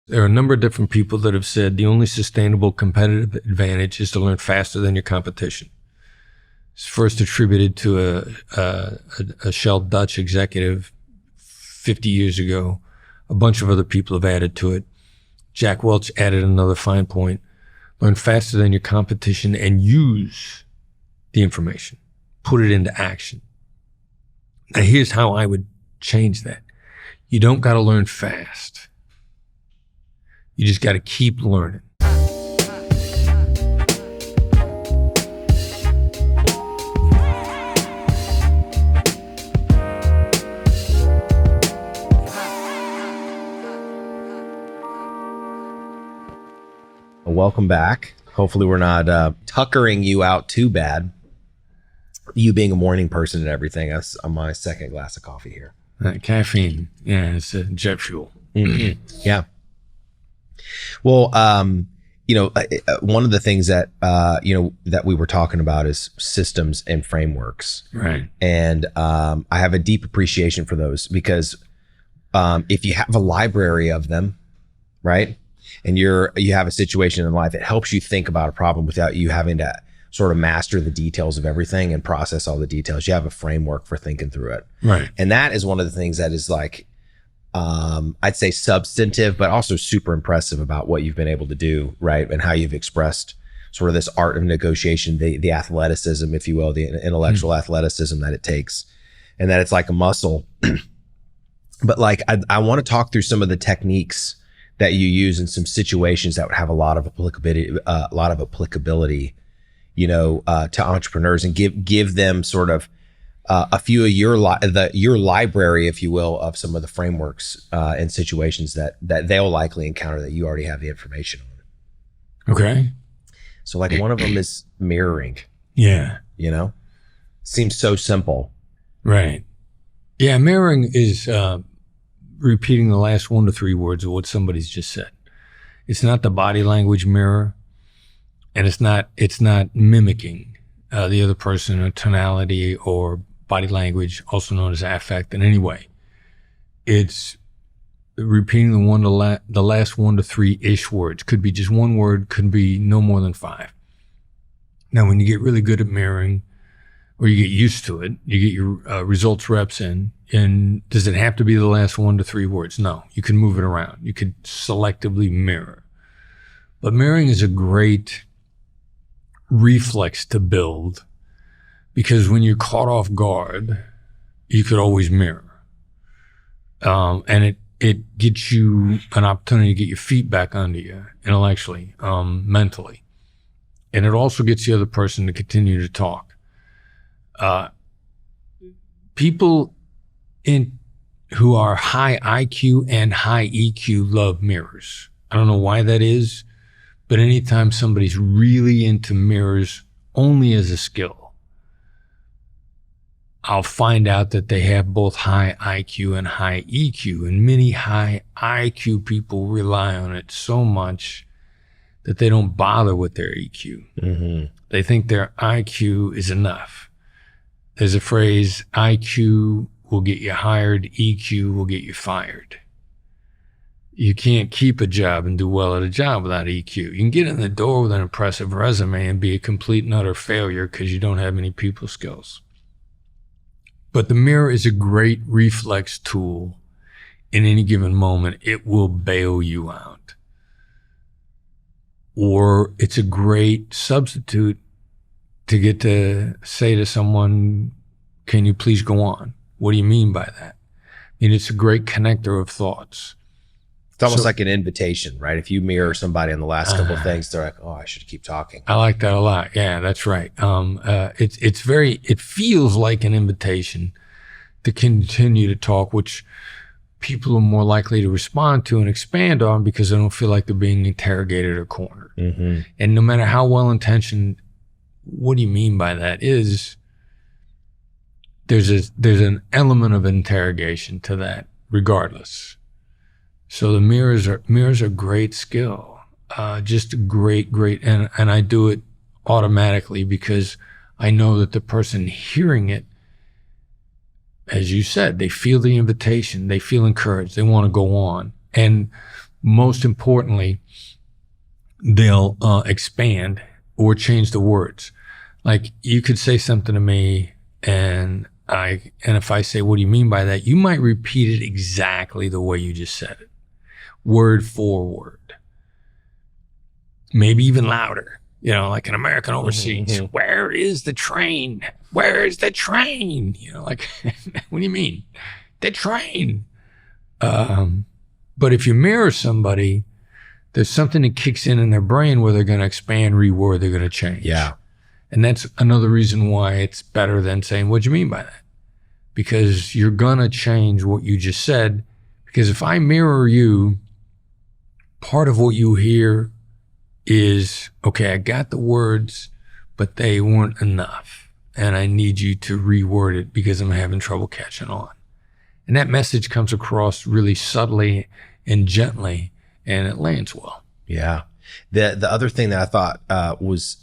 There are a number of different people that have said the only sustainable competitive advantage is to learn faster than your competition. It's first attributed to a Shell Dutch executive 50 years ago. A bunch of other people have added to it. Jack Welch added another fine point. Learn faster than your competition and use the information. Put it into action. Now here's how I would change that. You don't got to learn fast. You just got to keep learning. Welcome back. Hopefully we're not tuckering you out too bad. You being a morning person and everything. That's on my second glass of coffee here. Caffeine. Yeah, it's jet fuel. Mm-hmm. Yeah. Well, one of the things that, that we were talking about is systems and frameworks. Right. And I have a deep appreciation for those because if you have a library of them, right, and you have a situation in life, it helps you think about a problem without you having to sort of master the details of everything and process all the details. You have a framework for thinking through it. Right. And that is one of the things that is like, I'd say substantive, but also super impressive about what you've been able to do, right? And how you've expressed sort of this art of negotiation, the athleticism, if you will, the intellectual athleticism that it takes, and that it's like a muscle. But like, I want to talk through some of the techniques that you use in some situations that would have a lot of applicability, to entrepreneurs, and give them sort of a few of your library, if you will, of some of the frameworks and situations that they'll likely encounter that you already have the information on. Okay. So like one of them is mirroring. Yeah. Seems so simple. Right. Yeah. Mirroring is repeating the last 1 to 3 words of what somebody's just said. It's not the body language mirror, and it's not mimicking the other person or tonality or body language, also known as affect, in any way. It's repeating the last 1 to 3-ish words. Could be just one word, could be no more than 5. Now, when you get really good at mirroring, or you get used to it, you get your results reps in, and does it have to be the last 1 to 3 words? No, you can move it around. You could selectively mirror. But mirroring is a great reflex to build, because when you're caught off guard, you could always mirror. And it gets you an opportunity to get your feet back under you intellectually, mentally. And it also gets the other person to continue to talk. People who are high IQ and high EQ love mirrors. I don't know why that is, but anytime somebody's really into mirrors only as a skill, I'll find out that they have both high IQ and high EQ, and many high IQ people rely on it so much that they don't bother with their EQ. Mm-hmm. They think their IQ is enough. There's a phrase, IQ will get you hired, EQ will get you fired. You can't keep a job and do well at a job without EQ. You can get in the door with an impressive resume and be a complete and utter failure because you don't have any people skills. But the mirror is a great reflex tool. In any given moment, it will bail you out. Or it's a great substitute to get to say to someone, can you please go on? What do you mean by that? And it's a great connector of thoughts. It's almost like an invitation, right? If you mirror somebody on the last couple of things, they're like, oh, I should keep talking. I like that a lot. Yeah, that's right. It feels like an invitation to continue to talk, which people are more likely to respond to and expand on because they don't feel like they're being interrogated or cornered. Mm-hmm. And no matter how well-intentioned, what do you mean by that is, there's an element of interrogation to that regardless. So the mirrors are great skill, just great, and I do it automatically because I know that the person hearing it, as you said, they feel the invitation, they feel encouraged, they want to go on. And Most importantly, they'll expand or change the words. Like you could say something to me and if I say, what do you mean by that? You might repeat it exactly the way you just said it. Word for word. Maybe even louder, like an American overseas. Where is the train? Where is the train? Like, what do you mean? The train. But if you mirror somebody, there's something that kicks in their brain where they're going to expand, reword, they're going to change. Yeah. And that's another reason why it's better than saying, what do you mean by that? Because you're going to change what you just said. Because if I mirror you, part of what you hear is, okay, I got the words, but they weren't enough. And I need you to reword it because I'm having trouble catching on. And that message comes across really subtly and gently, and it lands well. Yeah. The other thing that I thought was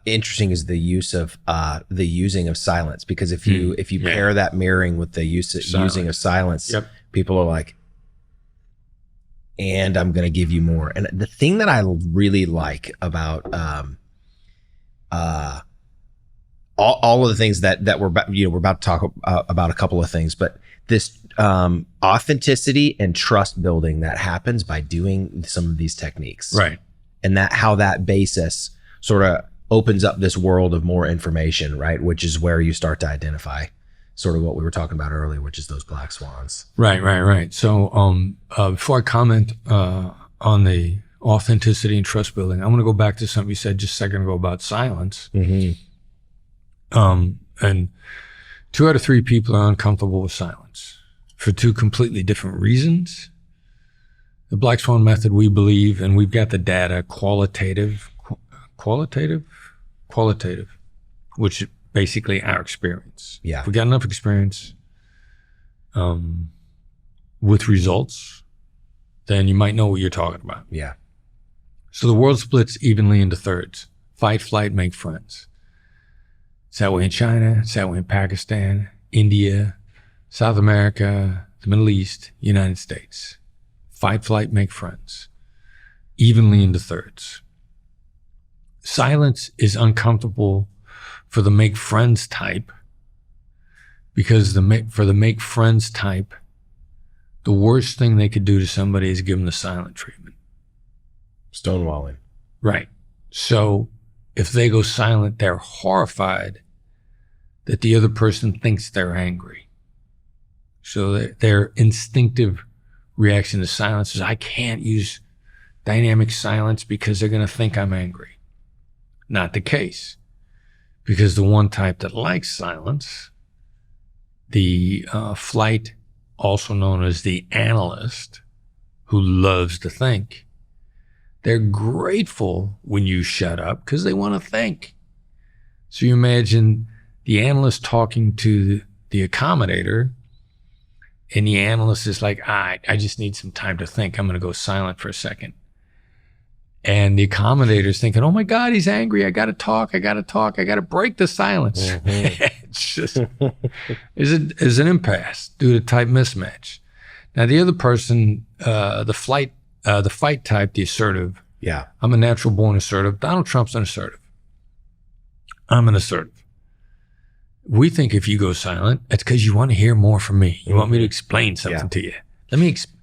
interesting is the using of silence, because if you pair that mirroring with the using of silence, yep. People are like, and I'm going to give you more. And the thing that I really like about all of the things that we're about, we're about to talk about a couple of things, but this authenticity and trust building that happens by doing some of these techniques, right? And that how that basis sort of opens up this world of more information, right? Which is where you start to identify sort of what we were talking about earlier, which is those black swans. Right. So before I comment on the authenticity and trust building, I'm going to go back to something you said just a second ago about silence. And 2 out of 3 people are uncomfortable with silence for 2 completely different reasons. The Black Swan method, we believe, and we've got the data, qualitative, which is basically our experience. Yeah. If we got enough experience with results, then you might know what you're talking about. Yeah. So the world splits evenly into thirds. Fight, flight, make friends. It's that way in China. It's that way in Pakistan, India, South America, the Middle East, United States. Fight, flight, make friends. Evenly into thirds. Silence is uncomfortable for the make friends type, because for the make friends type, the worst thing they could do to somebody is give them the silent treatment. Stonewalling. Right. So if they go silent, they're horrified that the other person thinks they're angry. So their instinctive reaction to silence is, I can't use dynamic silence because they're going to think I'm angry. Not the case. Because the one type that likes silence, the flight, also known as the analyst, who loves to think, they're grateful when you shut up because they want to think. So you imagine the analyst talking to the accommodator, and the analyst is like, I just need some time to think. I'm going to go silent for a second. And the accommodator's thinking, oh my God, he's angry. I got to talk. I got to break the silence. It's just, is an impasse due to type mismatch. Now the other person, the fight type, the assertive. Yeah. I'm a natural born assertive. Donald Trump's an assertive. I'm an assertive. We think if you go silent, it's because you want to hear more from me. You want me to explain something to you.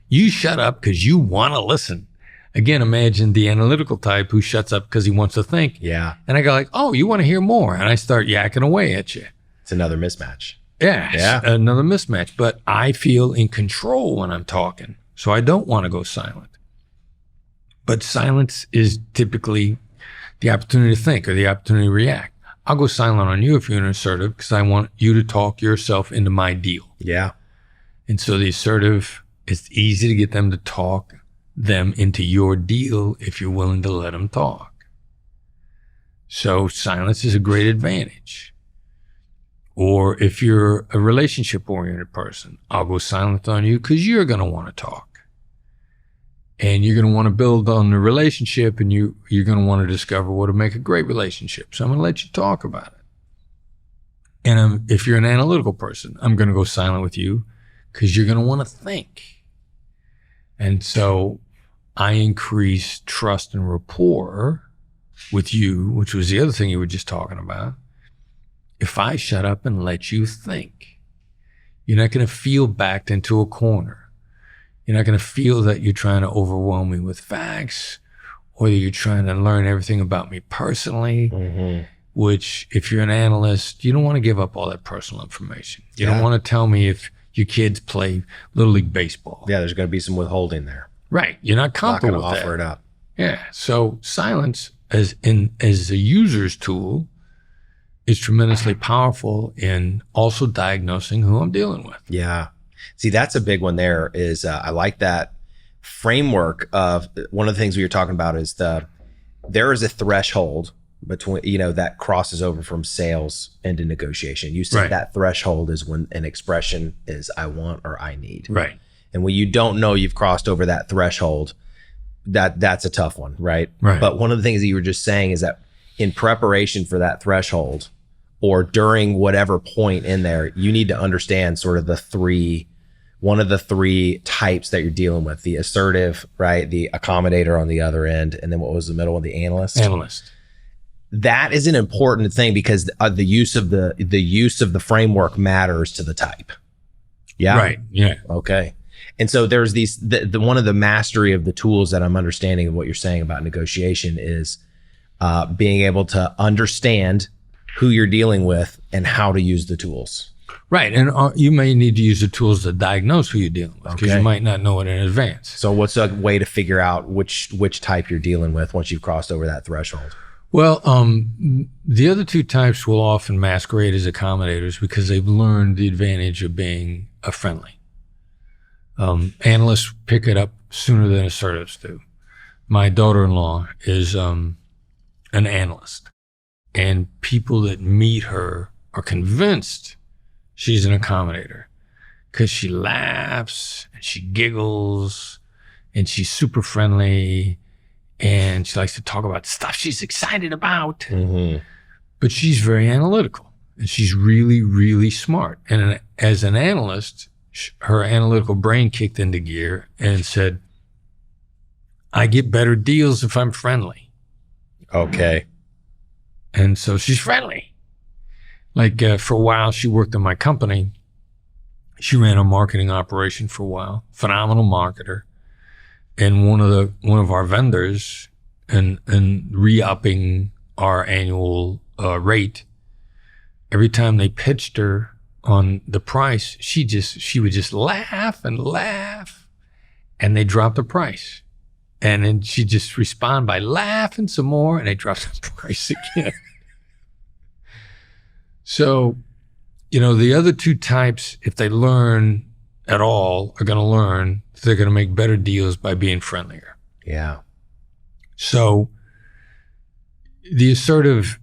You shut up because you want to listen. Again, imagine the analytical type who shuts up because he wants to think. Yeah. And I go like, oh, you want to hear more. And I start yakking away at you. It's another mismatch. Yeah. Another mismatch. But I feel in control when I'm talking. So I don't want to go silent. But silence is typically the opportunity to think or the opportunity to react. I'll go silent on you if you're an assertive because I want you to talk yourself into my deal. Yeah. And so the assertive, it's easy to get them to talk them into your deal if you're willing to let them talk. So silence is a great advantage. Or if you're a relationship-oriented person, I'll go silent on you because you're going to want to talk. And you're going to want to build on the relationship, and you're going to want to discover what will make a great relationship. So I'm going to let you talk about it. And if you're an analytical person, I'm going to go silent with you because you're going to want to think. And so I increase trust and rapport with you, which was the other thing you were just talking about. If I shut up and let you think, you're not going to feel backed into a corner. You're not going to feel that you're trying to overwhelm me with facts, or that you're trying to learn everything about me personally, which if you're an analyst, you don't want to give up all that personal information. You don't want to tell me if your kids play Little League Baseball. Yeah, there's going to be some withholding there. Right. You're not comfortable with that. Not going to offer it up. Yeah. So silence as a user's tool is tremendously powerful in also diagnosing who I'm dealing with. Yeah. See, that's a big one there is I like that framework of one of the things we were talking about is there is a threshold between, that crosses over from sales into negotiation. You said that threshold is when an expression is I want or I need. Right. And when you don't know you've crossed over that threshold, that's a tough one, right? Right. But one of the things that you were just saying is that in preparation for that threshold or during whatever point in there, you need to understand sort of one of the three types that you're dealing with, the assertive, right? The accommodator on the other end. And then what was the middle one? The analyst. That is an important thing because the use of the framework matters to the type. Yeah. Right. Yeah. Okay. And so there's one of the mastery of the tools that I'm understanding of what you're saying about negotiation is being able to understand who you're dealing with and how to use the tools. Right. And you may need to use the tools to diagnose who you're dealing with because you might not know it in advance. So what's a way to figure out which type you're dealing with once you've crossed over that threshold? Well, the other two types will often masquerade as accommodators because they've learned the advantage of being friendly. Analysts pick it up sooner than assertives do. My daughter-in-law is an analyst, and people that meet her are convinced she's an accommodator because she laughs and she giggles and she's super friendly and she likes to talk about stuff she's excited about. Mm-hmm. But she's very analytical and she's really, really smart. And as an analyst, her analytical brain kicked into gear and said, I get better deals if I'm friendly. Okay. And so she's friendly. Like for a while, she worked in my company. She ran a marketing operation for a while. Phenomenal marketer. And one of our vendors, and re-upping our annual rate, every time they pitched her on the price, she would just laugh and laugh, and they dropped the price. And then she'd just respond by laughing some more, and they dropped the price again. So, the other two types, if they learn at all, are going to learn they're going to make better deals by being friendlier. Yeah. So the assertive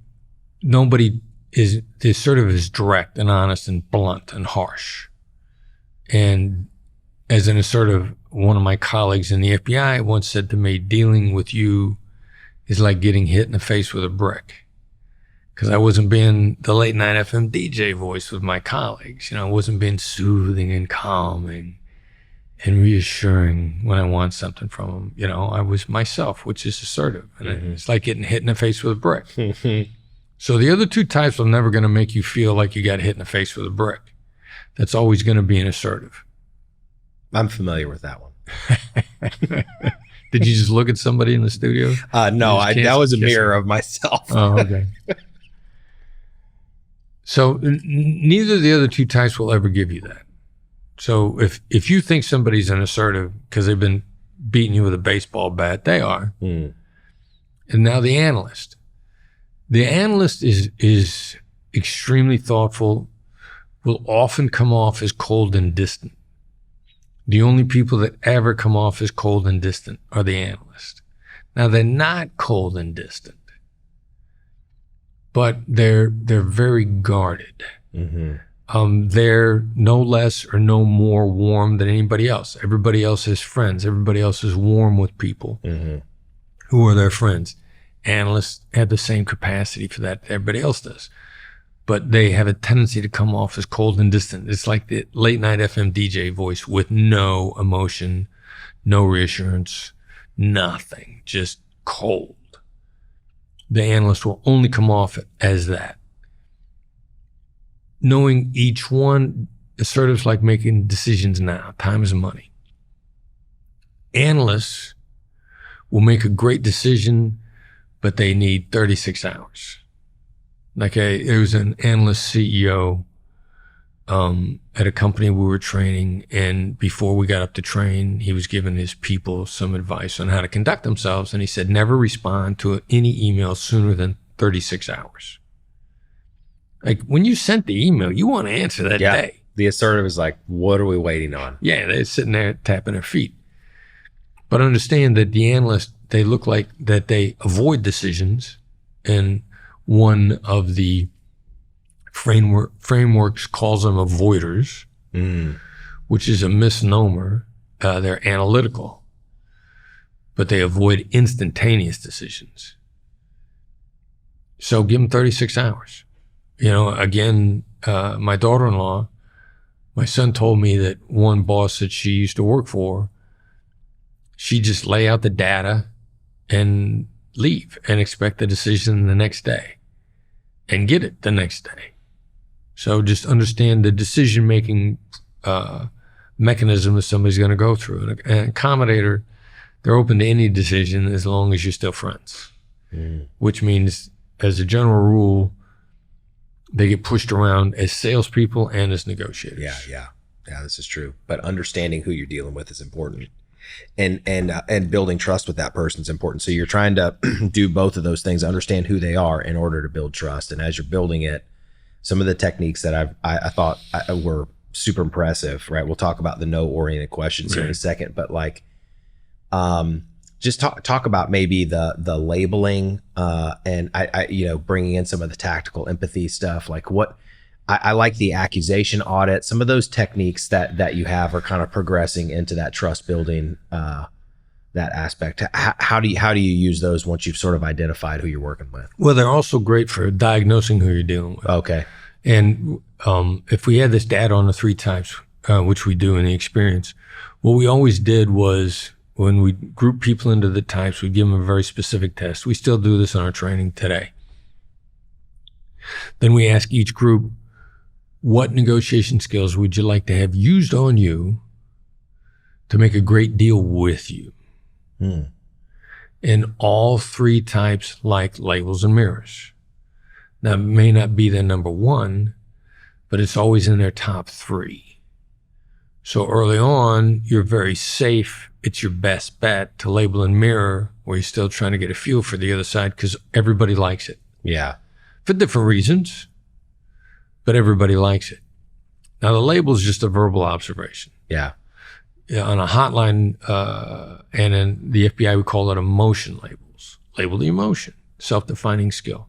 is direct and honest and blunt and harsh. And as an assertive, one of my colleagues in the FBI once said to me, dealing with you is like getting hit in the face with a brick. Because I wasn't being the late night FM DJ voice with my colleagues. I wasn't being soothing and calming and reassuring when I want something from them. I was myself, which is assertive. And it's like getting hit in the face with a brick. So the other two types are never going to make you feel like you got hit in the face with a brick. That's always going to be an assertive. I'm familiar with that one. Did you just look at somebody in the studio? No, that was a mirror of myself. Oh, okay. So neither of the other two types will ever give you that. So if you think somebody's an assertive because they've been beating you with a baseball bat, they are. And now the analyst. The analyst is extremely thoughtful, will often come off as cold and distant. The only people that ever come off as cold and distant are the analysts. Now they're not cold and distant, but they're very guarded. They're no less or no more warm than anybody else. Everybody else has friends. Everybody else is warm with people who are their friends. Analysts have the same capacity for that everybody else does, but they have a tendency to come off as cold and distant. It's like the late night FM DJ voice with no emotion, no reassurance, nothing, just cold. The analyst will only come off as that. Knowing each one, assertive's like making decisions now. Time is money. Analysts will make a great decision, but they need 36 hours. Like there was an analyst CEO at a company we were training, and before we got up to train, he was giving his people some advice on how to conduct themselves, and he said, never respond to any email sooner than 36 hours. Like when you sent the email, you want to answer that day. The assertive is like, what are we waiting on? Yeah, they're sitting there tapping their feet. But understand that the analysts, they look like that they avoid decisions, and one of the frameworks calls them avoiders, which is a misnomer. They're analytical, but they avoid instantaneous decisions. So give them 36 hours. Again, my daughter-in-law, my son told me that one boss that she used to work for, she'd just lay out the data and leave and expect the decision the next day and get it the next day. So just understand the decision-making mechanism that somebody's going to go through. And an accommodator, they're open to any decision as long as you're still friends, which means, as a general rule, they get pushed around as salespeople and as negotiators. Yeah, this is true. But understanding who you're dealing with is important. And building trust with that person is important. So you're trying to do both of those things, understand who they are in order to build trust. And as you're building it, some of the techniques that I thought were super impressive, right? We'll talk about the no-oriented questions here in a second, but like, just talk about maybe the labeling, and I bringing in some of the tactical empathy stuff. Like what I like the accusation audit. Some of those techniques that you have are kind of progressing into that trust building, that aspect. How do you use those once you've sort of identified who you're working with? Well, they're also great for diagnosing who you're dealing with. Okay. And if we had this data on the 3 types, which we do in the experience, what we always did was, when we group people into the types, we give them a very specific test. We still do this in our training today. Then we ask each group, what negotiation skills would you like to have used on you to make a great deal with you? And all 3 types like labels and mirrors. Now, it may not be their number 1, but it's always in their top 3. So early on, you're very safe. It's your best bet to label and mirror, where you're still trying to get a feel for the other side, because everybody likes it. Yeah. For different reasons, but everybody likes it. Now, the label is just a verbal observation. Yeah. On a hotline, and in the FBI, we call it emotion labels. Label the emotion, self-defining skill.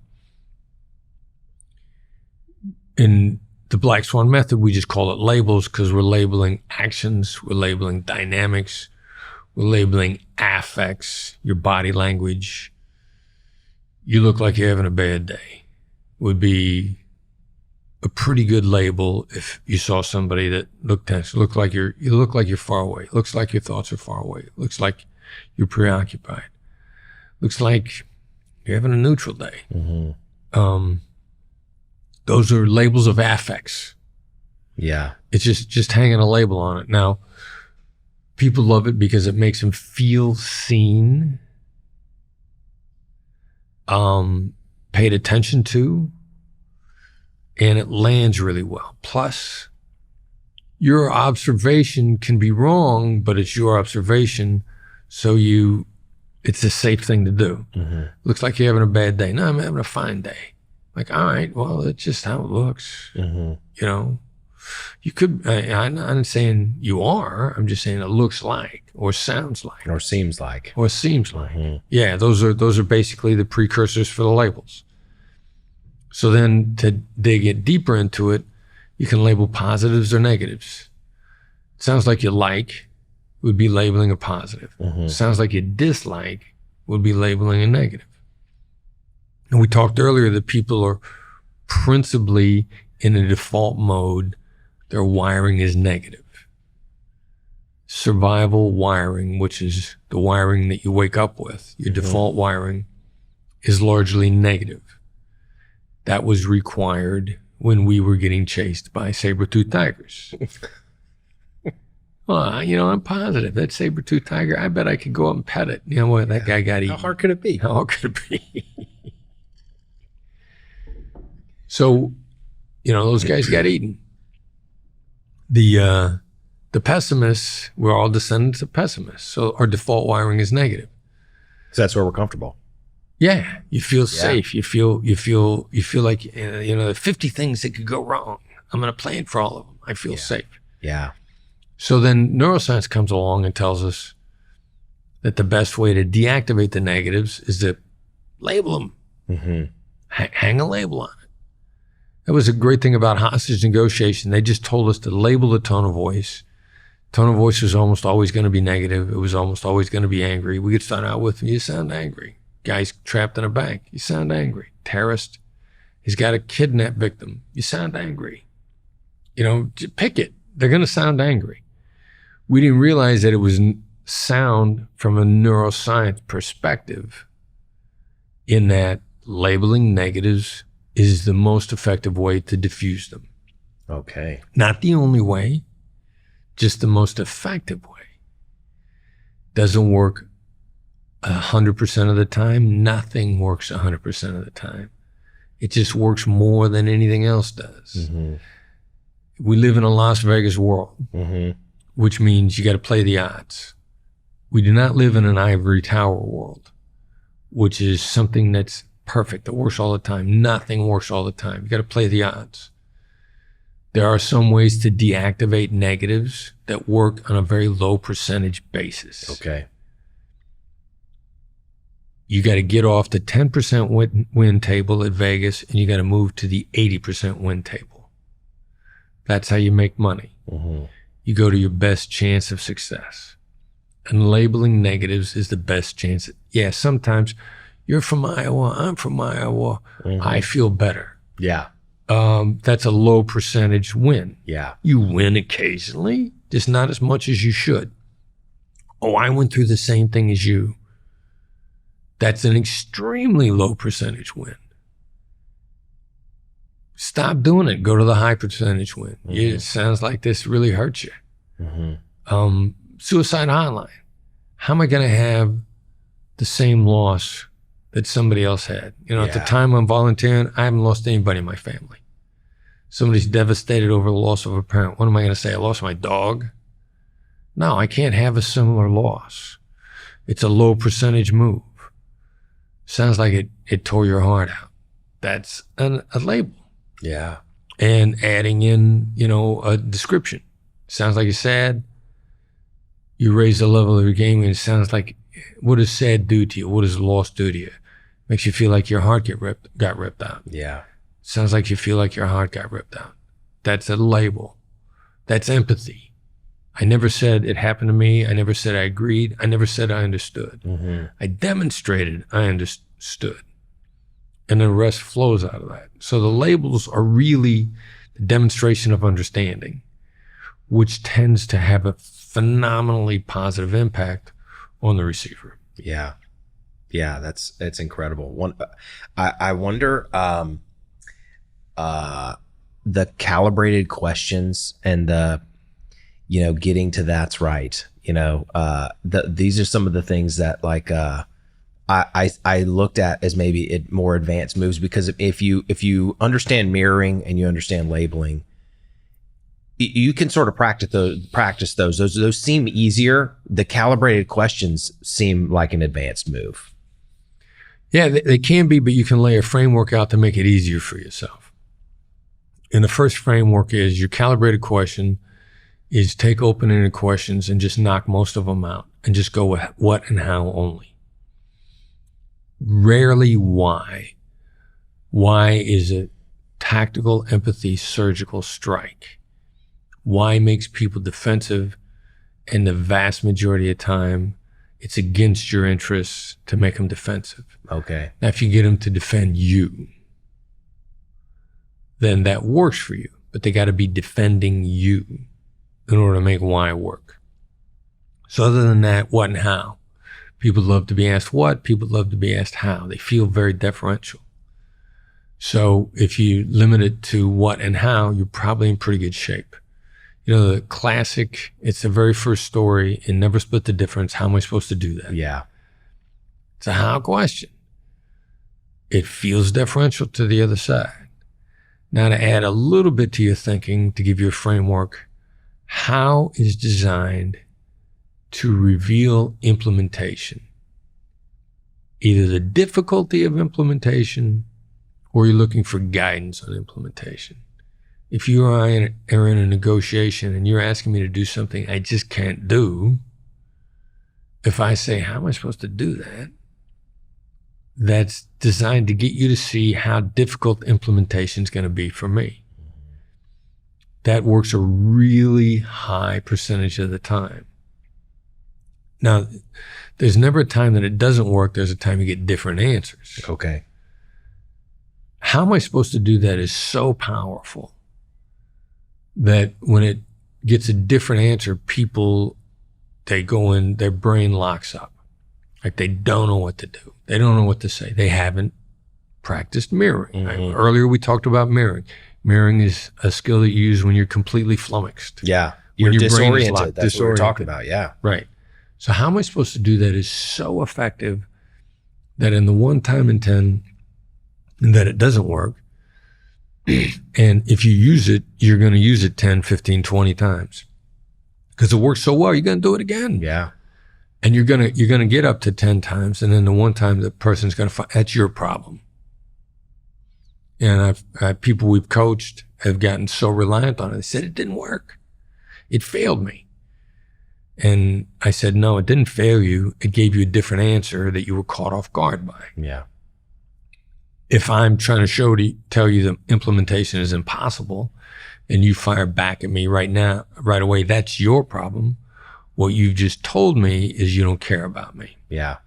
In the Black Swan method, we just call it labels because we're labeling actions, we're labeling dynamics, we're labeling affects, your body language. You look like you're having a bad day would be a pretty good label if you saw somebody that looked tense. You look like you're far away. Looks like your thoughts are far away. Looks like you're preoccupied. Looks like you're having a neutral day. Those are labels of affects. Yeah. It's just hanging a label on it. Now, people love it because it makes them feel seen, paid attention to, and it lands really well. Plus, your observation can be wrong, but it's your observation, so it's a safe thing to do. Looks like you're having a bad day. No, I'm having a fine day. Like, all right, well, it's just how it looks. You could, I'm not saying you are, I'm just saying it looks like, or sounds like. Or seems like. Or seems like. Yeah, those are basically the precursors for the labels. So then to dig it deeper into it, you can label positives or negatives. It sounds like you like would be labeling a positive. Sounds like you dislike would be labeling a negative. And we talked earlier that people are principally in a default mode. Their wiring is negative. survival wiring, which is the wiring that you wake up with, your default wiring, is largely negative. That was required when we were getting chased by saber-toothed tigers. Well, I'm positive that saber-toothed tiger, I bet I could go up and pet it. You know what? That guy got eaten. How hard could it be? How hard could it be? So, those guys got eaten. The pessimists, we're all descendants of pessimists. So our default wiring is negative. So that's where we're comfortable. Yeah, you feel safe. You feel like there are 50 things that could go wrong. I'm going to plan for all of them. I feel safe. Yeah. So then neuroscience comes along and tells us that the best way to deactivate the negatives is to label them. Mm-hmm. Hang a label on it. That was a great thing about hostage negotiation. They just told us to label the tone of voice. Tone of voice was almost always going to be negative. It was almost always going to be angry. We could start out with, you sound angry. Guy's trapped in a bank. You sound angry. Terrorist, he's got a kidnapped victim. You sound angry. Pick it. They're going to sound angry. We didn't realize that it was sound from a neuroscience perspective, in that labeling negatives is the most effective way to diffuse them. Okay. Not the only way, just the most effective way. Doesn't work 100% of the time. Nothing works 100% of the time. It just works more than anything else does. Mm-hmm. We live in a Las Vegas world, which means you got to play the odds. We do not live in an ivory tower world, which is something that's perfect, that works all the time. Nothing works all the time. You got to play the odds. There are some ways to deactivate negatives that work on a very low percentage basis. Okay. You got to get off the 10% win table at Vegas, and you got to move to the 80% win table. That's how you make money. Mm-hmm. You go to your best chance of success. And labeling negatives is the best chance. Yeah, sometimes you're from Iowa, I'm from Iowa, I feel better. Yeah. That's a low percentage win. Yeah. You win occasionally, just not as much as you should. Oh, I went through the same thing as you. That's an extremely low percentage win. Stop doing it. Go to the high percentage win. It sounds like this really hurts you. Suicide hotline. How am I going to have the same loss that somebody else had? At the time I'm volunteering, I haven't lost anybody in my family. Somebody's devastated over the loss of a parent. What am I going to say? I lost my dog? No, I can't have a similar loss. It's a low percentage move. Sounds like it tore your heart out. That's a label. Yeah. And adding in, a description. Sounds like you're sad. You raise the level of your game, and it sounds like, what does sad do to you? What does loss do to you? Makes you feel like your heart got ripped out. Yeah. Sounds like you feel like your heart got ripped out. That's a label. That's empathy. I never said it happened to me. I never said I agreed. I never said I understood. I demonstrated I understood. And the rest flows out of that. So the labels are really the demonstration of understanding, which tends to have a phenomenally positive impact on the receiver. Yeah. Yeah, that's incredible. I wonder the calibrated questions and the getting to that's right. These are some of the things that I looked at as maybe more advanced moves, because if you understand mirroring and you understand labeling, you can sort of practice those. Those seem easier. The calibrated questions seem like an advanced move. Yeah, they can be, but you can lay a framework out to make it easier for yourself. And the first framework is your calibrated question is take open-ended questions and just knock most of them out and just go with what and how only. Rarely why. Why is a tactical empathy surgical strike. Why makes people defensive, and the vast majority of time, it's against your interests to make them defensive. Okay. Now, if you get them to defend you, then that works for you, but they got to be defending you in order to make why work. So other than that, what and how? People love to be asked what, people love to be asked how. They feel very deferential. So if you limit it to what and how, you're probably in pretty good shape. You know, the classic, it's the very first story in Never Split the Difference. How am I supposed to do that? Yeah. It's a how question. It feels deferential to the other side. Now to add a little bit to your thinking, to give you a framework, how is designed to reveal implementation? Either the difficulty of implementation or you're looking for guidance on implementation. If you are in a negotiation and you're asking me to do something I just can't do, if I say, how am I supposed to do that? That's designed to get you to see how difficult implementation is going to be for me. That works a really high percentage of the time. Now, there's never a time that it doesn't work. There's a time you get different answers. Okay. How am I supposed to do that is so powerful that when it gets a different answer, people, they go in, their brain locks up. Like they don't know what to do. They don't know what to say. They haven't practiced mirroring. Mm-hmm. Earlier we talked about mirroring. Mirroring is a skill that you use when you're completely flummoxed. Yeah. You're When your brain is disoriented. locked, That's what we're talking disoriented. about. Yeah. Right. So how am I supposed to do that is so effective that in the 1 time in 10 that it doesn't work, and if you use it, you're going to use it 10, 15, 20 times. Because it works so well, you're going to do it again. Yeah. And you're going to get up to 10 times, and then the 1 time the person's going to find, that's your problem. And I've people we've coached have gotten so reliant on it. They said, it didn't work. It failed me. And I said, no, it didn't fail you. It gave you a different answer that you were caught off guard by. Yeah. If I'm trying to tell you the implementation is impossible and you fire back at me right now, right away, that's your problem. What you've just told me is you don't care about me. Yeah.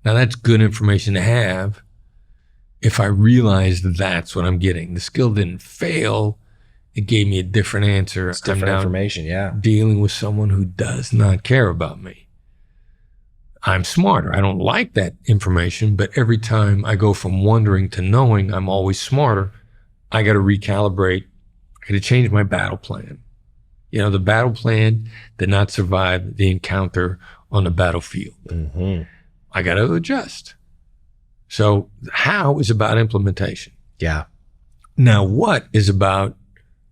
Now that's good information to have if I realize that that's what I'm getting. The skill didn't fail. It gave me a different answer. It's different I'm now information. Yeah. dealing with someone who does not care about me. I'm smarter. I don't like that information, but every time I go from wondering to knowing I'm always smarter, I got to recalibrate. I got to change my battle plan. You know, the battle plan did not survive the encounter on the battlefield. Mm-hmm. I got to adjust. So how is about implementation. Yeah. Now what is about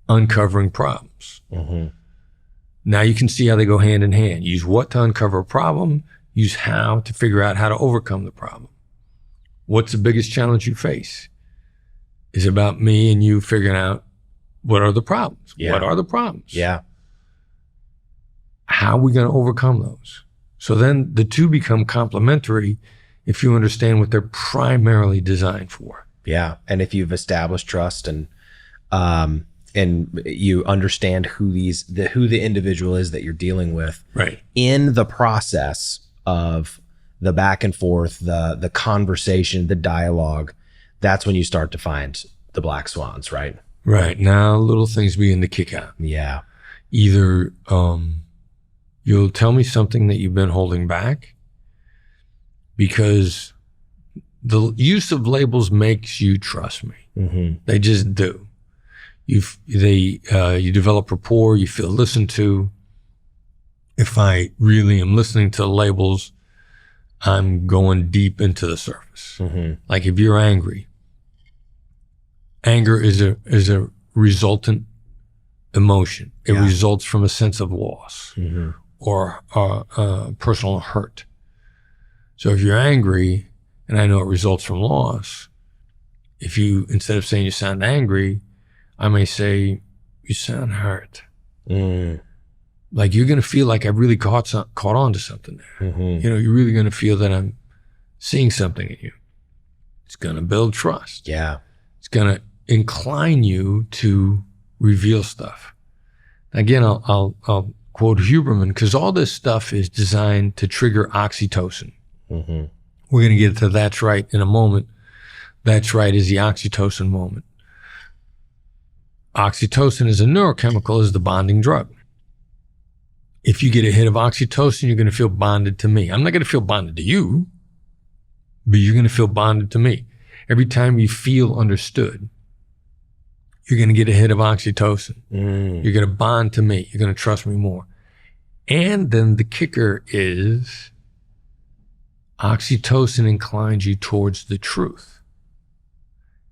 uncovering problems. Mm-hmm. Now you can see how they go hand in hand. Use what to uncover a problem. Use how to figure out how to overcome the problem. What's the biggest challenge you face? Is about me and you figuring out what are the problems? Yeah. What are the problems? Yeah. How are we going to overcome those? So then the two become complementary if you understand what they're primarily designed for. Yeah. And if you've established trust and you understand who the individual is that you're dealing with, Right. in the process of the back and forth, the conversation, the dialogue, that's when you start to find the black swans, right? Right. Now little things begin to kick out. Yeah. Either you'll tell me something that you've been holding back because the use of labels makes you trust me. Mm-hmm. They just do. You develop rapport, you feel listened to. If I really am listening to the labels, I'm going deep into the surface. Mm-hmm. Like if you're angry, anger is a resultant emotion. It Yeah. results from a sense of loss Mm-hmm. or personal hurt. So if you're angry, and I know it results from loss, if you, instead of saying you sound angry, I may say, you sound hurt. Mm. Like you're going to feel like I really caught on to something there. Mm-hmm. You know, you're really going to feel that I'm seeing something in you. It's going to build trust. Yeah. It's going to incline you to reveal stuff. Again, I'll quote Huberman, because all this stuff is designed to trigger oxytocin. Mm-hmm. We're going to get to that's right in a moment. That's right is the oxytocin moment. Oxytocin is a neurochemical, is the bonding drug. if you get a hit of oxytocin, you're going to feel bonded to me. I'm not going to feel bonded to you, but you're going to feel bonded to me. Every time you feel understood, you're going to get a hit of oxytocin. You're going to bond to me. You're going to trust me more. And then the kicker is oxytocin inclines you towards the truth.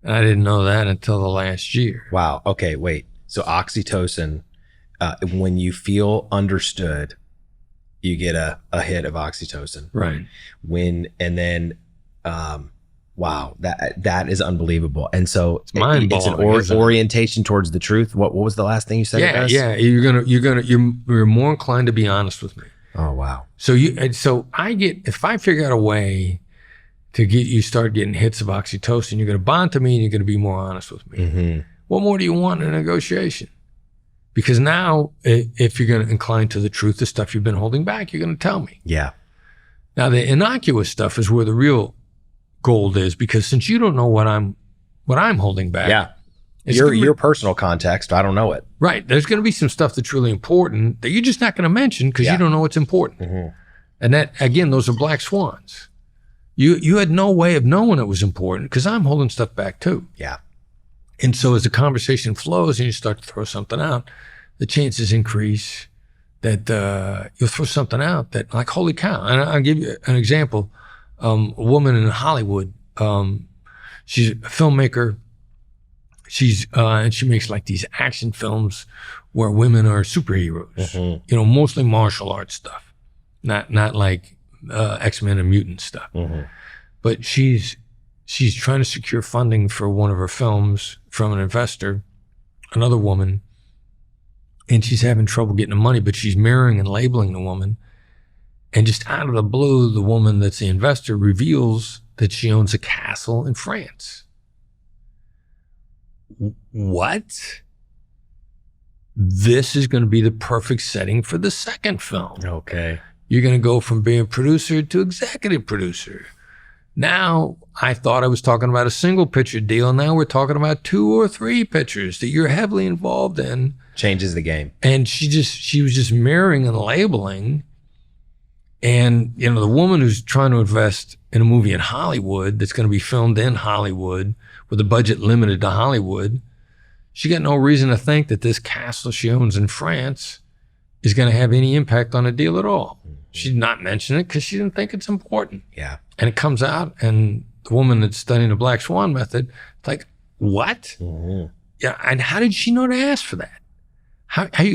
And I didn't know that until the last year. Wow. Okay, wait. So oxytocin, when you feel understood, you get a hit of oxytocin. Right. Wow, that is unbelievable. And so it's mind-blowing, an orientation towards the truth. What was the last thing you said? Yeah. You're more inclined to be honest with me. Oh, wow. So if I figure out a way to get you start getting hits of oxytocin, you're going to bond to me and you're going to be more honest with me. Mm-hmm. What more do you want in a negotiation? Because now, if you're going to incline to the truth, the stuff you've been holding back, you're going to tell me. Yeah. Now, the innocuous stuff is where the real gold is, because since you don't know what I'm holding back. Yeah. Your personal context, I don't know it. Right. There's going to be some stuff that's really important that you're just not going to mention because you don't know what's important. Mm-hmm. And that, again, those are black swans. You had no way of knowing it was important because I'm holding stuff back too. Yeah. And so as the conversation flows and you start to throw something out, the chances increase that you'll throw something out that, like, holy cow. And I'll give you an example. A woman in Hollywood, she's a filmmaker. And she makes like these action films where women are superheroes, mm-hmm. Mostly martial arts stuff, not like X-Men and mutant stuff. Mm-hmm. But she's trying to secure funding for one of her films from an investor, another woman, and she's having trouble getting the money, but she's mirroring and labeling the woman. And just out of the blue, the woman that's the investor reveals that she owns a castle in France. What? This is going to be the perfect setting for the second film. Okay. You're going to go from being producer to executive producer. Now, I thought I was talking about a single picture deal. Now we're talking about 2 or 3 pictures that you're heavily involved in. Changes the game. And she was just mirroring and labeling. And, the woman who's trying to invest in a movie in Hollywood that's going to be filmed in Hollywood with a budget limited to Hollywood, she got no reason to think that this castle she owns in France is going to have any impact on the deal at all. Mm-hmm. She did not mention it because she didn't think it's important. Yeah. And it comes out, and the woman that's studying the Black Swan method, it's like, what? Mm-hmm. Yeah. And how did she know to ask for that?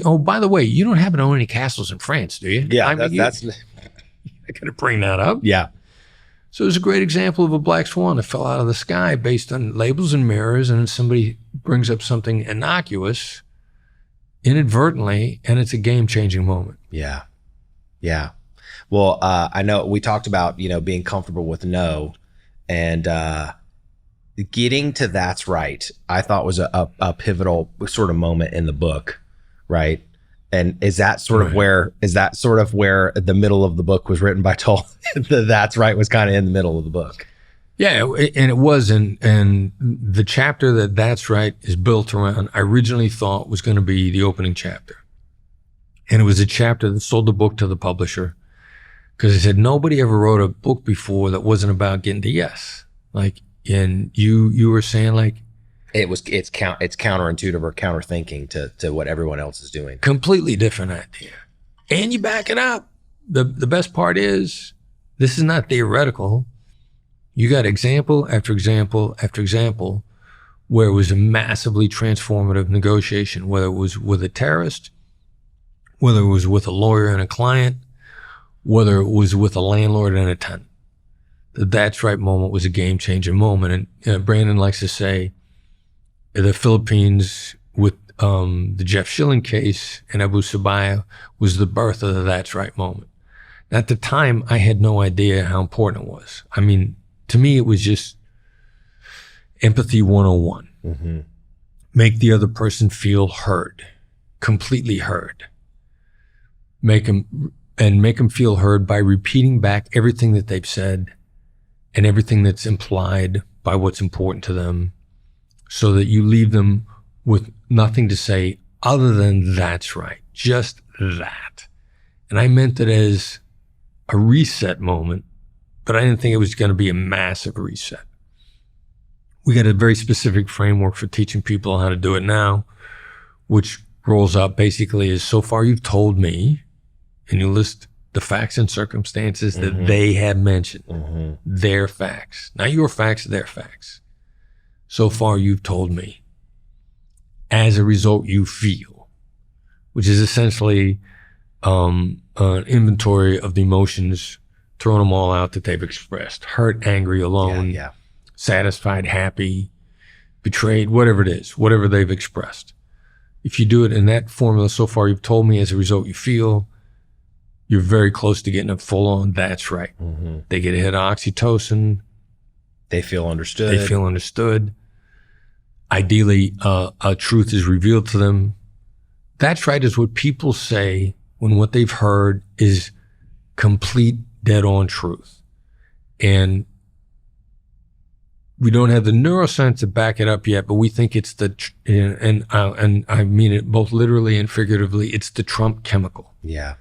Oh, by the way, you don't happen to own any castles in France, do you? Yeah, that's I got to bring that up. Yeah. So it was a great example of a black swan that fell out of the sky based on labels and mirrors, and somebody brings up something innocuous inadvertently, and it's a game-changing moment. Yeah. Yeah. Well, I know we talked about, being comfortable with no, and getting to that's right, I thought was a pivotal sort of moment in the book, right? And is that sort of where the middle of the book was written by Toll? That's right was kind of in the middle of the book. Yeah, and it was, and the chapter that's right is built around, I originally thought was going to be the opening chapter. And it was a chapter that sold the book to the publisher because they said nobody ever wrote a book before that wasn't about getting to yes. Like, and you were saying, like, it's counterintuitive or counterthinking to what everyone else is doing. Completely different idea. And you back it up. The best part is this is not theoretical. You got example after example after example where it was a massively transformative negotiation, whether it was with a terrorist, whether it was with a lawyer and a client, whether it was with a landlord and a tenant. The that's right moment was a game-changing moment. And Brandon likes to say, the Philippines with the Jeff Schilling case and Abu Sabaya was the birth of the that's right moment. At the time, I had no idea how important it was. I mean, to me, it was just empathy 101. Mm-hmm. Make the other person feel heard, completely heard. Make them feel heard by repeating back everything that they've said and everything that's implied by what's important to them, so that you leave them with nothing to say other than that's right, just that. And I meant it as a reset moment, but I didn't think it was going to be a massive reset. We got a very specific framework for teaching people how to do it now, which rolls out basically is, so far you've told me, and you list the facts and circumstances that they have mentioned, their facts, not your facts, their facts. So far you've told me. As a result, you feel, which is essentially an inventory of the emotions, throwing them all out that they've expressed: hurt, angry, alone, satisfied, happy, betrayed, whatever it is, whatever they've expressed. If you do it in that formula, so far you've told me, as a result you feel, you're very close to getting a full on that's right. They get a hit of oxytocin. They feel understood. They feel understood. Ideally, a truth is revealed to them. That's right is what people say when what they've heard is complete, dead-on truth. And we don't have the neuroscience to back it up yet, but we think it's and I mean it both literally and figuratively, it's the Trump chemical. Yeah.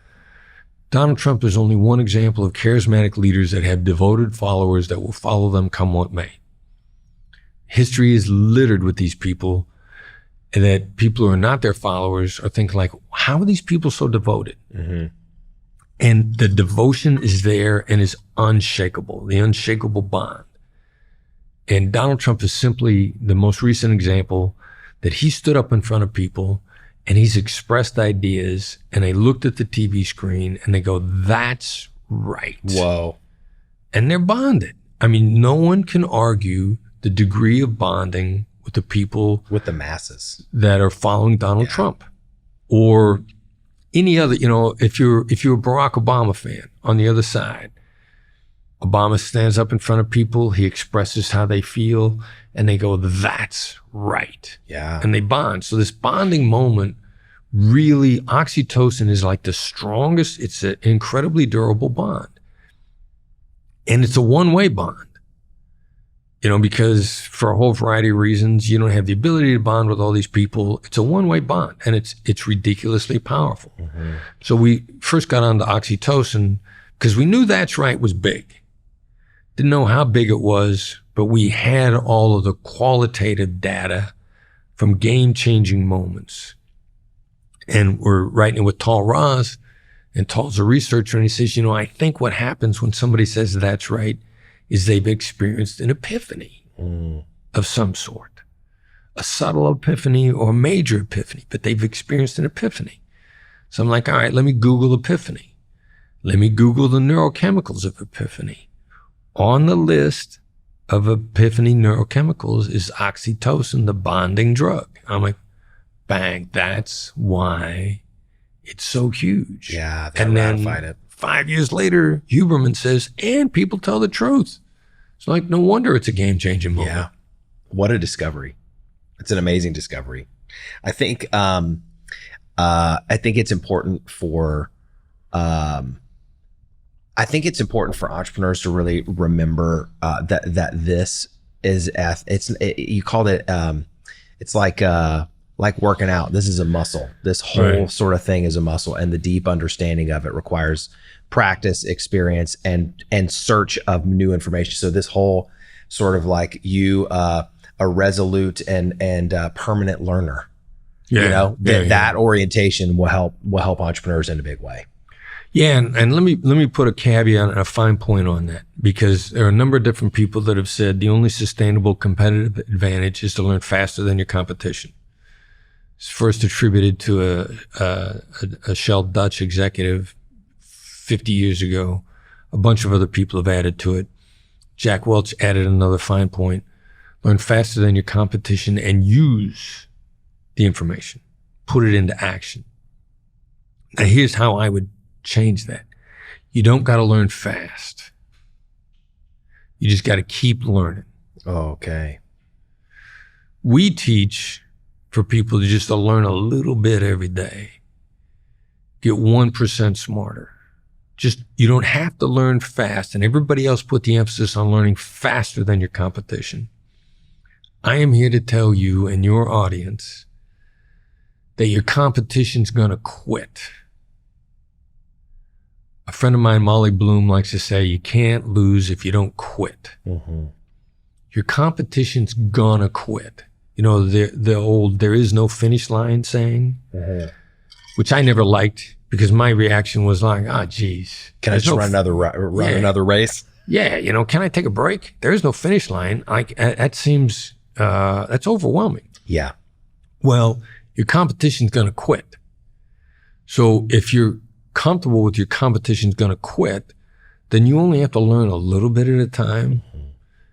Donald Trump is only one example of charismatic leaders that have devoted followers that will follow them come what may. History is littered with these people, and that people who are not their followers are thinking like, how are these people so devoted? And the devotion is there and is unshakable, the unshakable bond. And Donald Trump is simply the most recent example that he stood up in front of people and he's expressed ideas, and they looked at the TV screen and they go, that's right. Whoa. And they're bonded. I mean, no one can argue the degree of bonding with the people, with the masses that are following Donald Trump, or any other. You know, if you're a Barack Obama fan, on the other side, Obama stands up in front of people, he expresses how they feel, and they go, that's right. Yeah. And they bond. So this bonding moment, really, oxytocin is like the strongest, it's an incredibly durable bond. And it's a one-way bond. You know, because for a whole variety of reasons, you don't have the ability to bond with all these people. It's a one-way bond, and it's ridiculously powerful. So we first got onto oxytocin because we knew that's right was big. Didn't know how big it was, but we had all of the qualitative data from game-changing moments. And we're writing it with Tal Raz, and Tal's a researcher, and he says, you know, I think what happens when somebody says that's right is they've experienced an epiphany of some sort, a subtle epiphany or a major epiphany, but they've experienced an epiphany. So I'm like, all right, let me Google epiphany. Let me Google the neurochemicals of epiphany. On the list of epiphany neurochemicals is oxytocin, the bonding drug. I'm like, bang, that's why it's so huge. Yeah, they and ratified it. 5 years later, Huberman says, and people tell the truth. It's like, no wonder it's a game-changing moment. Yeah. What a discovery. It's an amazing discovery. I think it's important for entrepreneurs to really remember that this is you called it it's like working out. This is a muscle. This whole sort of thing is a muscle, and the deep understanding of it requires practice, experience, and search of new information. So this whole sort of like you a resolute and permanent learner. You know, that orientation will help entrepreneurs in a big way. Yeah, and let me put a caveat and a fine point on that, because there are a number of different people that have said the only sustainable competitive advantage is to learn faster than your competition. It's first attributed to a Shell Dutch executive 50 years ago. A bunch of other people have added to it. Jack Welch added another fine point. Learn faster than your competition and use the information. Put it into action. Now here's how I would change that. You don't got to learn fast. You just got to keep learning. Okay. We teach for people to just learn a little bit every day. Get 1% smarter. Just, you don't have to learn fast, and everybody else put the emphasis on learning faster than your competition. I am here to tell you and your audience that your competition's going to quit. A friend of mine, Molly Bloom, likes to say, you can't lose if you don't quit. Mm-hmm. Your competition's gonna quit. You know, the old, there is no finish line saying, which I never liked because my reaction was like, geez. Can I just run another race? Yeah, you know, can I take a break? There is no finish line. That seems, that's overwhelming. Yeah. Well, your competition's gonna quit. So if you're comfortable with your competition's gonna quit, then you only have to learn a little bit at a time,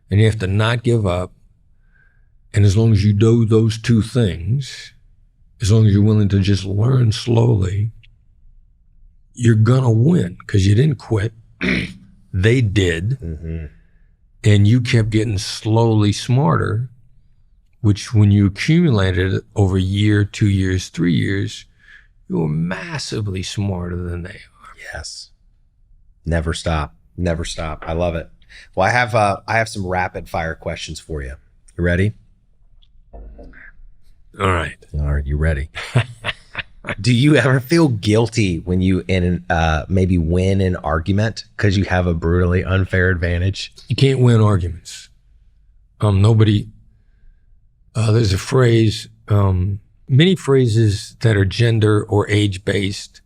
and you have to not give up. And as long as you do those two things, as long as you're willing to just learn slowly, you're gonna win because you didn't quit. They did. Mm-hmm. And you kept getting slowly smarter, which when you accumulated it over a year, 2 years, 3 years, you were massively smarter than they are. Yes. Never stop. Never stop. I love it. Well, I have some rapid fire questions for you. You ready? All right. All right. You ready? Do you ever feel guilty when you maybe win an argument because you have a brutally unfair advantage? You can't win arguments. There's a phrase, many phrases that are gender or age-based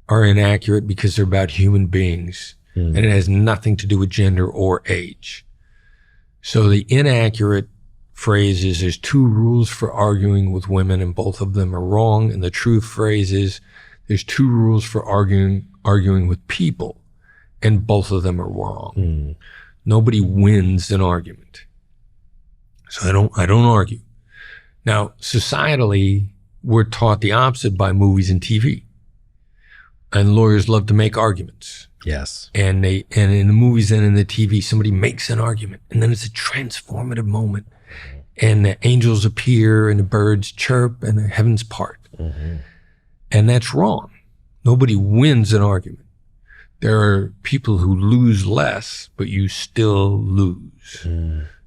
are inaccurate because they're about human beings, and it has nothing to do with gender or age. So the inaccurate phrase is there's 2 rules for arguing with women and both of them are wrong. And the true phrase is there's 2 rules for arguing with people and both of them are wrong. Nobody wins an argument. So I don't argue. Now, societally, we're taught the opposite by movies and TV. And lawyers love to make arguments. Yes. And in the movies and in the TV, somebody makes an argument and then it's a transformative moment. And the angels appear and the birds chirp and the heavens part. And that's wrong. Nobody wins an argument. There are people who lose less, but you still lose.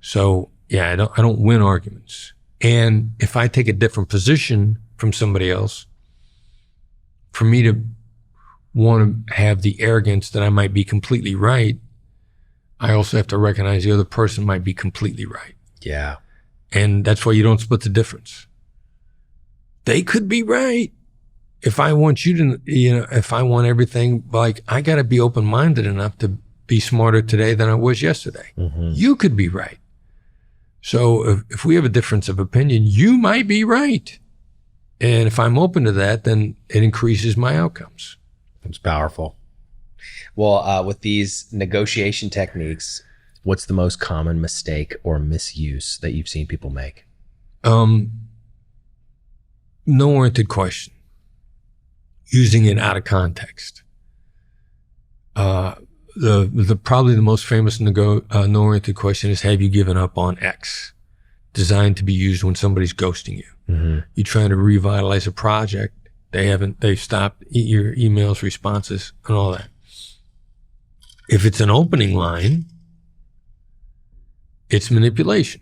So yeah, I don't win arguments. And if I take a different position from somebody else, for me to want to have the arrogance that I might be completely right, I also have to recognize the other person might be completely right. Yeah. And that's why you don't split the difference. They could be right. If I want you to, if I want everything, like I got to be open-minded enough to be smarter today than I was yesterday. You could be right. So if we have a difference of opinion, you might be right. And if I'm open to that, then it increases my outcomes. It's powerful. Well, with these negotiation techniques, what's the most common mistake or misuse that you've seen people make? No-oriented question. Using it out of context. Probably the most famous no-oriented question is, have you given up on X? Designed to be used when somebody's ghosting you. You're trying to revitalize a project. They've stopped your emails, responses, and all that. If it's an opening line, it's manipulation.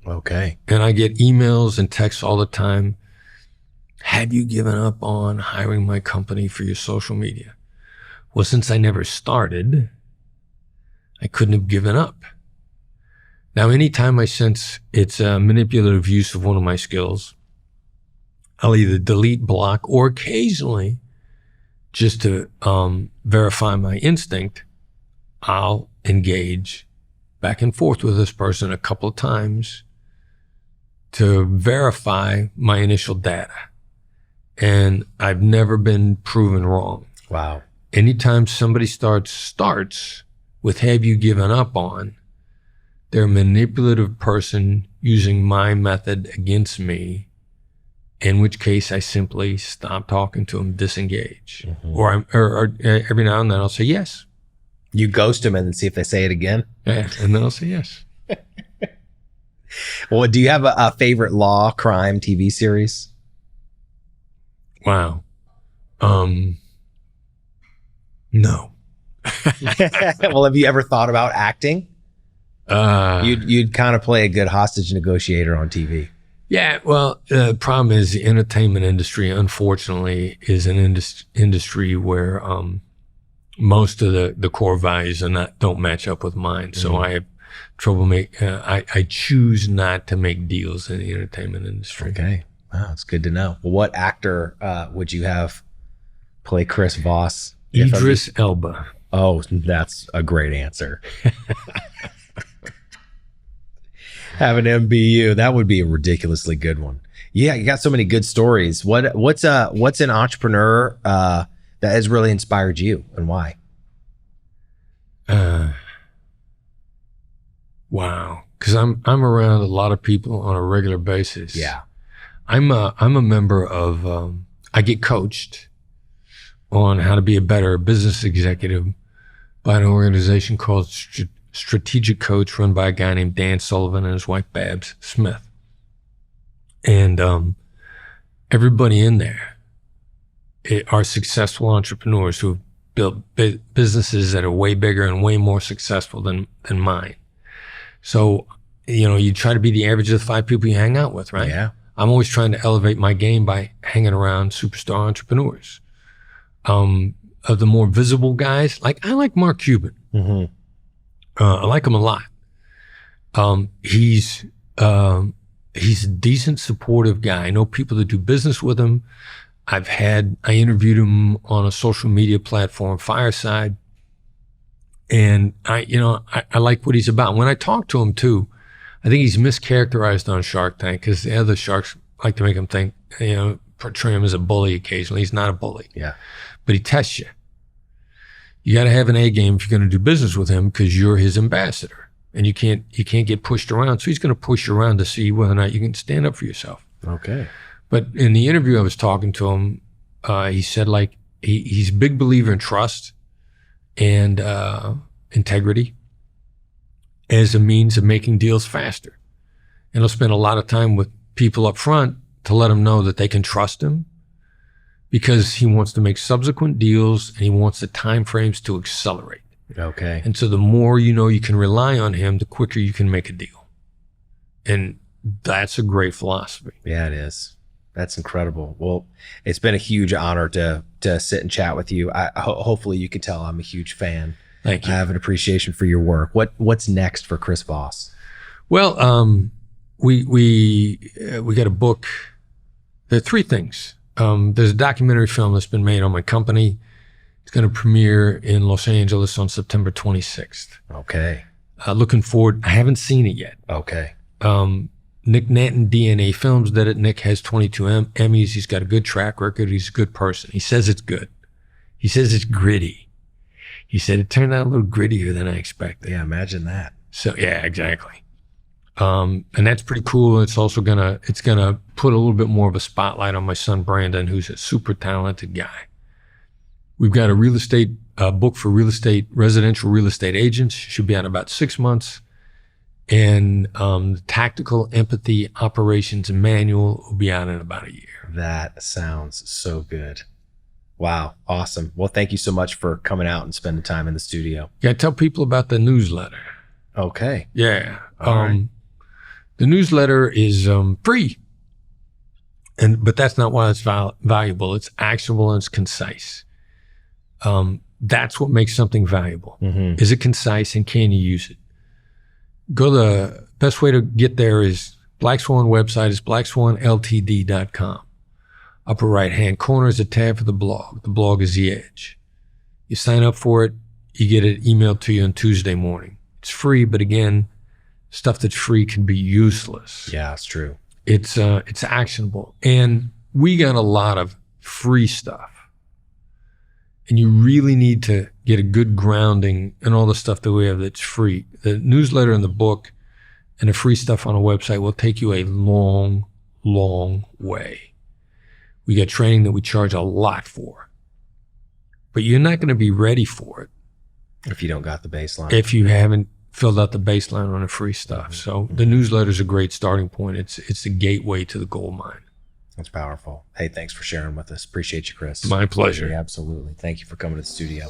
Okay. And I get emails and texts all the time. Have you given up on hiring my company for your social media? Well, since I never started, I couldn't have given up. Now, anytime I sense it's a manipulative use of one of my skills, I'll either delete, block, or occasionally, just to verify my instinct, I'll engage back and forth with this person a couple of times to verify my initial data. And I've never been proven wrong. Wow. Anytime somebody starts with have you given up on, they're a manipulative person using my method against me, in which case I simply stop talking to them, disengage. Or every now and then I'll say yes. You ghost them and see if they say it again? Yeah, and then I'll say yes. Well, do you have a favorite law, crime TV series? Wow. No. Well, have you ever thought about acting? You'd kind of play a good hostage negotiator on TV. Yeah, well, the problem is the entertainment industry, unfortunately, is an industry where most of the core values don't match up with mine. So I have trouble I choose not to make deals in the entertainment industry. Okay. Wow, it's good to know. Well, what actor would you have play Chris Voss? Idris Elba. Oh, that's a great answer. Having MBU, that would be a ridiculously good one. Yeah, you got so many good stories. What's an entrepreneur that has really inspired you, and why? Wow, because I'm around a lot of people on a regular basis. Yeah, I'm a member of. I get coached on how to be a better business executive by an organization called Strategic Coach, run by a guy named Dan Sullivan and his wife Babs Smith. And everybody in there are successful entrepreneurs who have built businesses that are way bigger and way more successful than mine. So, you try to be the average of the 5 people you hang out with, right? Yeah. I'm always trying to elevate my game by hanging around superstar entrepreneurs. Of the more visible guys, I like Mark Cuban. Mm-hmm. I like him a lot. He's a decent, supportive guy. I know people that do business with him. I interviewed him on a social media platform, Fireside, and I like what he's about. When I talk to him too, I think he's mischaracterized on Shark Tank because the other sharks like to make him think, portray him as a bully occasionally. He's not a bully. Yeah. But he tests you. You got to have an A game if you're going to do business with him because you're his ambassador, and you can't get pushed around. So he's going to push you around to see whether or not you can stand up for yourself. Okay. But in the interview I was talking to him, he said he's a big believer in trust and integrity as a means of making deals faster. And he'll spend a lot of time with people up front to let them know that they can trust him, because he wants to make subsequent deals and he wants the time frames to accelerate. Okay. And so the more you can rely on him, the quicker you can make a deal. And that's a great philosophy. Yeah, it is. That's incredible. Well, it's been a huge honor to sit and chat with you. Hopefully you can tell I'm a huge fan. Thank you. I have an appreciation for your work. What's next for Chris Voss? Well, we got a book. There are 3 things. There's a documentary film that's been made on my company. It's going to premiere in Los Angeles on September 26th. Okay. Looking forward. I haven't seen it yet. Okay. Nick Nanton, DNA Films, did it. Nick has 22 Emmys. He's got a good track record. He's a good person. He says it's good. He says it's gritty. He said it turned out a little grittier than I expected. Yeah, imagine that. So yeah, exactly. And that's pretty cool. It's also gonna put a little bit more of a spotlight on my son Brandon, who's a super talented guy. We've got a real estate book for residential real estate agents. Should be out in about 6 months. And the Tactical Empathy Operations Manual will be out in about a year. That sounds so good. Wow, awesome. Well, thank you so much for coming out and spending time in the studio. Yeah, tell people about the newsletter. Okay. Yeah. All right. The newsletter is free, but that's not why it's valuable. It's actionable and it's concise. That's what makes something valuable. Mm-hmm. Is it concise and can you use it? The best way to get there is Black Swan website is blackswanltd.com. Upper right-hand corner is a tab for the blog. The blog is the edge. You sign up for it, you get it emailed to you on Tuesday morning. It's free, but again, stuff that's free can be useless. Yeah, it's true. It's actionable. And we got a lot of free stuff. And you really need to get a good grounding in all the stuff that we have that's free. The newsletter and the book and the free stuff on a website will take you a long, long way. We got training that we charge a lot for. But you're not going to be ready for it if you don't got the baseline. If you haven't filled out the baseline on the free stuff. So the newsletter is a great starting point. It's the gateway to the gold mine. That's powerful. Hey, thanks for sharing with us. Appreciate you, Chris. My pleasure. Yeah, absolutely. Thank you for coming to the studio.